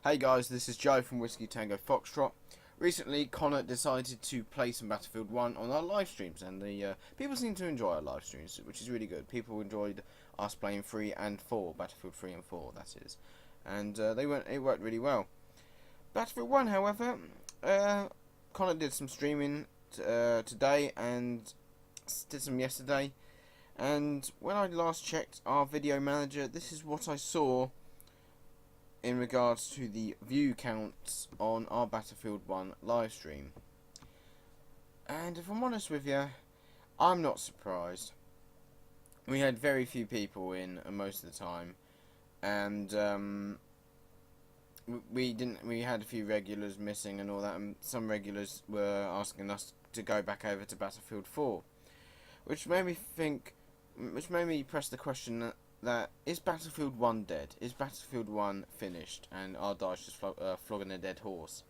Hey guys, this is Joe from Whiskey Tango Foxtrot. Recently, Connor decided to play some Battlefield 1 on our live streams, and the people seem to enjoy our live streams, which is really good. People enjoyed us playing 3 and 4, Battlefield 3 and 4, that is. And it worked really well. Battlefield 1, however, Connor did some streaming today and did some yesterday. And when I last checked our video manager, this is what I saw in regards to the view counts on our Battlefield 1 live stream. And if I'm honest with you, I'm not surprised. We had very few people in most of the time, and we had a few regulars missing and all that, and some regulars were asking us to go back over to Battlefield 4, which made me press the question that is Battlefield 1 dead? Is Battlefield 1 finished and our DICE just flogging a dead horse?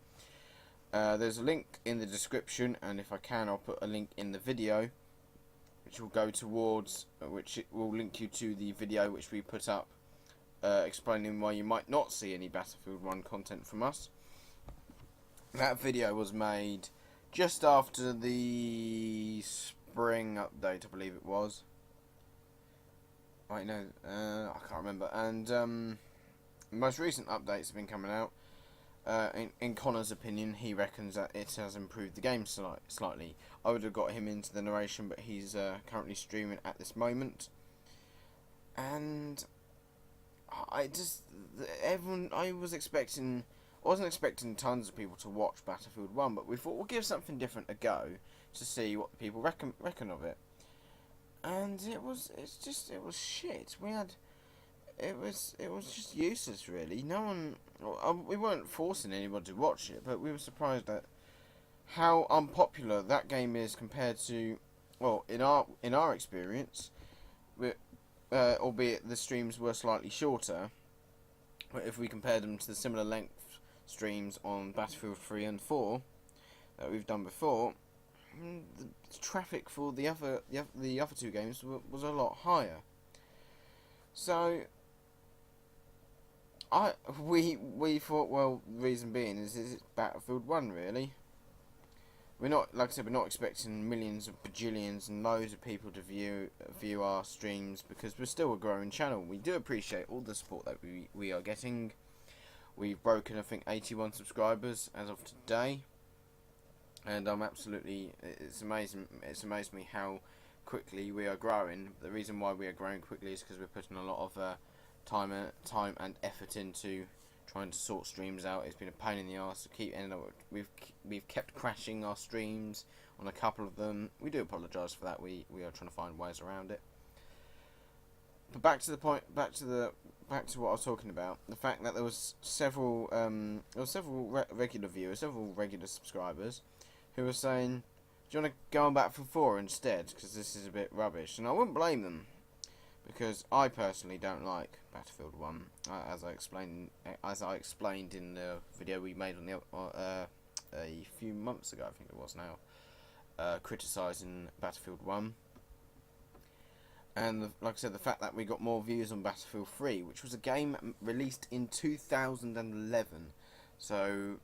There's a link in the description, and if I can, I'll put a link in the video, which will go towards, which it will link you to the video which we put up, explaining why you might not see any Battlefield 1 content from us. That video was made just after the spring update, I believe it was. Right, no, I can't remember. And the most recent updates have been coming out. In Connor's opinion, he reckons that it has improved the game slightly. I would have got him into the narration, but he's currently streaming at this moment. And I wasn't expecting tons of people to watch Battlefield 1, but we thought we'll give something different a go to see what people reckon of it. And it was shit. It was just useless, really. We weren't forcing anybody to watch it, but we were surprised at how unpopular that game is compared to, well, in our experience, albeit the streams were slightly shorter. But if we compared them to the similar length streams on Battlefield 3 and 4 that we've done before, the traffic for the other two games was a lot higher. So we thought, well, the reason being is it's Battlefield 1, really. We're not, like I said, we're not expecting millions of bajillions and loads of people to view our streams, because we're still a growing channel. We do appreciate all the support that we are getting. We've broken, I think, 81 subscribers as of today. And it's amazing. It's amazed me how quickly we are growing. The reason why we are growing quickly is because we're putting a lot of time and effort into trying to sort streams out. It's been a pain in the arse to we've kept crashing our streams on a couple of them. We do apologise for that. We are trying to find ways around it. But back to what I was talking about. The fact that there was several regular viewers, several regular subscribers, who were saying, do you want to go on Battlefield 4 instead, because this is a bit rubbish? And I wouldn't blame them, because I personally don't like Battlefield 1, as I explained in the video we made on a few months ago, I think it was now, criticising Battlefield 1. And like I said, the fact that we got more views on Battlefield 3, which was a game released in 2011, so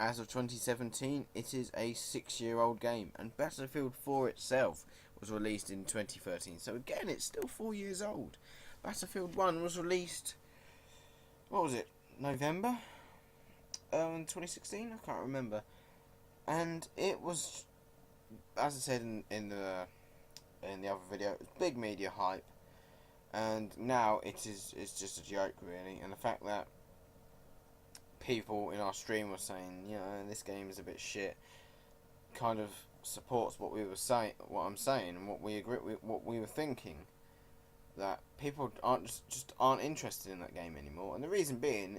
as of 2017, it is a 6-year-old game, and Battlefield 4 itself was released in 2013. So again, it's still 4 years old. Battlefield 1 was released, what was it, November? 2016? I can't remember. And it was, as I said in the other video, it was big media hype, and now it's just a joke, really. And the fact that people in our stream were saying, you know, this game is a bit shit, kind of supports what I'm saying, and what we were thinking, that people aren't interested in that game anymore. And the reason being,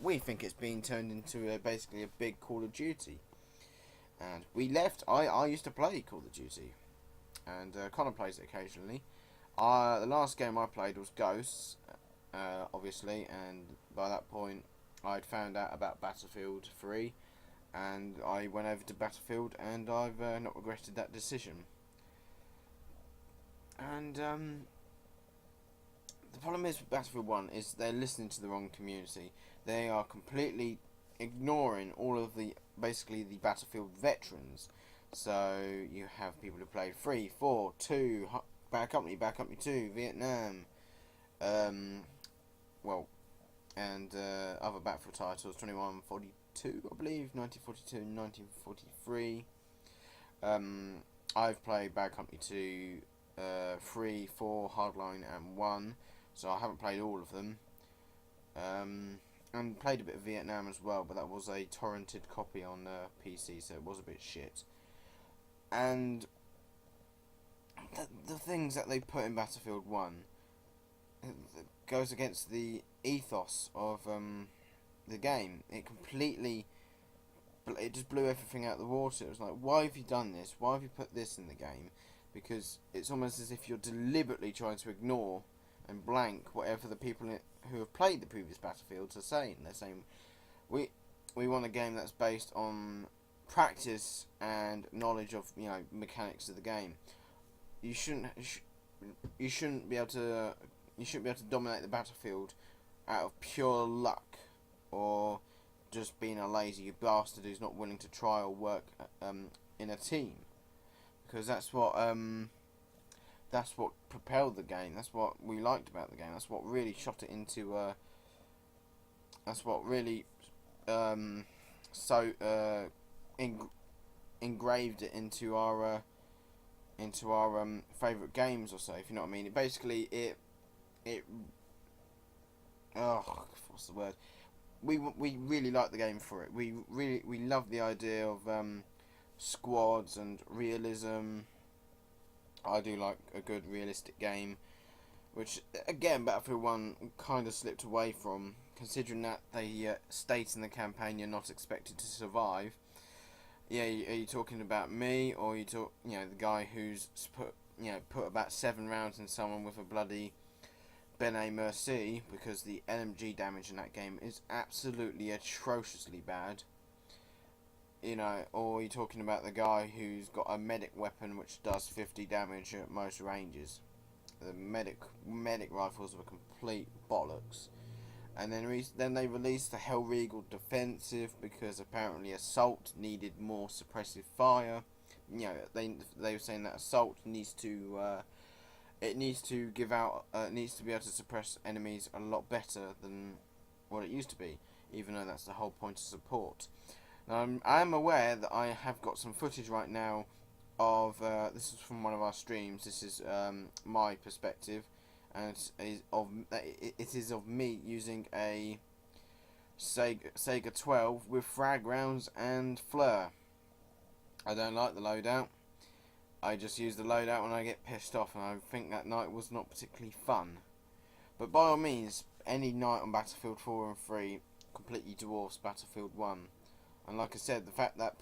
we think it's being turned into basically a big Call of Duty. And we left. I used to play Call of Duty, and Connor plays it occasionally. The last game I played was Ghosts, obviously, and by that point I'd found out about Battlefield 3, and I went over to Battlefield, and I've not regretted that decision. And the problem is with Battlefield 1 is they're listening to the wrong community. They are completely ignoring all of the, basically the Battlefield veterans. So you have people who played 3, 4, 2, Bad Company 2, Vietnam, well, and other Battlefield titles, 2142, I believe, 1942, 1943. I've played Bad Company 2, 3, 4, Hardline, and 1, so I haven't played all of them. And played a bit of Vietnam as well, but that was a torrented copy on PC, so it was a bit shit. And the things that they put in Battlefield 1 goes against the ethos of the game. It just blew everything out of the water. It was like, why have you done this? Why have you put this in the game? Because it's almost as if you're deliberately trying to ignore and blank whatever the people who have played the previous Battlefields are saying. They're saying, we want a game that's based on practice and knowledge of, you know, mechanics of the game. You shouldn't be able to dominate the battlefield out of pure luck or just being a lazy bastard who's not willing to try or work in a team, because that's what propelled the game. That's what we liked about the game. That's what really shot it into that's what really engraved it into our favourite games, or so, if you know what I mean. It basically what's the word? We really like the game for it. We love the idea of squads and realism. I do like a good realistic game, which again Battlefield 1 kind of slipped away from, considering that they state in the campaign you're not expected to survive. Yeah, are you talking about me, or the guy who's put about 7 rounds in someone with a bloody Benet Merci, because the LMG damage in that game is absolutely atrociously bad. Or you're talking about the guy who's got a medic weapon which does 50 damage at most ranges. The medic rifles were complete bollocks. And then they released the Hellregal Defensive, because apparently Assault needed more suppressive fire. They were saying that Assault needs to needs to be able to suppress enemies a lot better than what it used to be, even though that's the whole point of support. Now, I am aware that I have got some footage right now of this is from one of our streams. This is my perspective, and it is of me using a Sega 12 with frag rounds and flare. I don't like the loadout. I just use the loadout when I get pissed off, and I think that night was not particularly fun. But by all means, any night on Battlefield 4 and 3 completely dwarfs Battlefield 1. And like I said, the fact that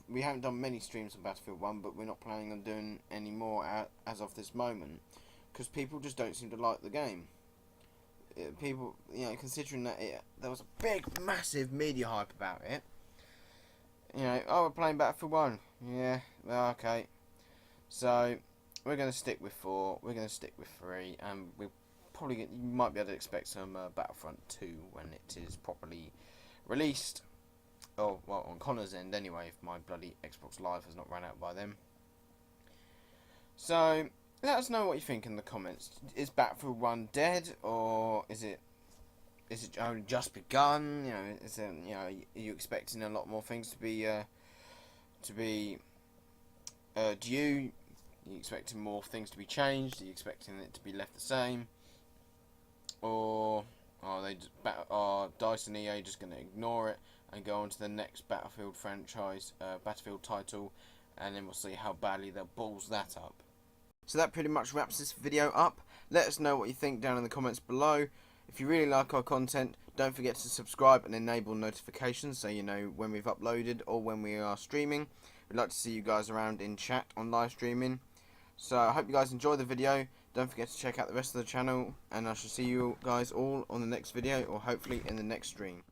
we haven't done many streams on Battlefield 1, but we're not planning on doing any more as of this moment, because people just don't seem to like the game. People, considering that there was a big, massive media hype about it. We're playing Battlefield 1. Yeah, well, okay. So, we're going to stick with 4, we're going to stick with 3, and you might be able to expect some Battlefront 2 when it is properly released. Oh, well, on Connor's end anyway, if my bloody Xbox Live has not run out by then. So, let us know what you think in the comments. Is Battlefield 1 dead, or is it only just begun? Are you expecting a lot more things to be due? Are you expecting more things to be changed? Are you expecting it to be left the same? Or are DICE and EA just going to ignore it and go on to the next Battlefield franchise, Battlefield title, and then we'll see how badly they'll balls that up. So that pretty much wraps this video up. Let us know what you think down in the comments below. If you really like our content, don't forget to subscribe and enable notifications so you know when we've uploaded or when we are streaming. We'd like to see you guys around in chat on live streaming. So I hope you guys enjoy the video. Don't forget to check out the rest of the channel, and I shall see you guys all on the next video, or hopefully in the next stream.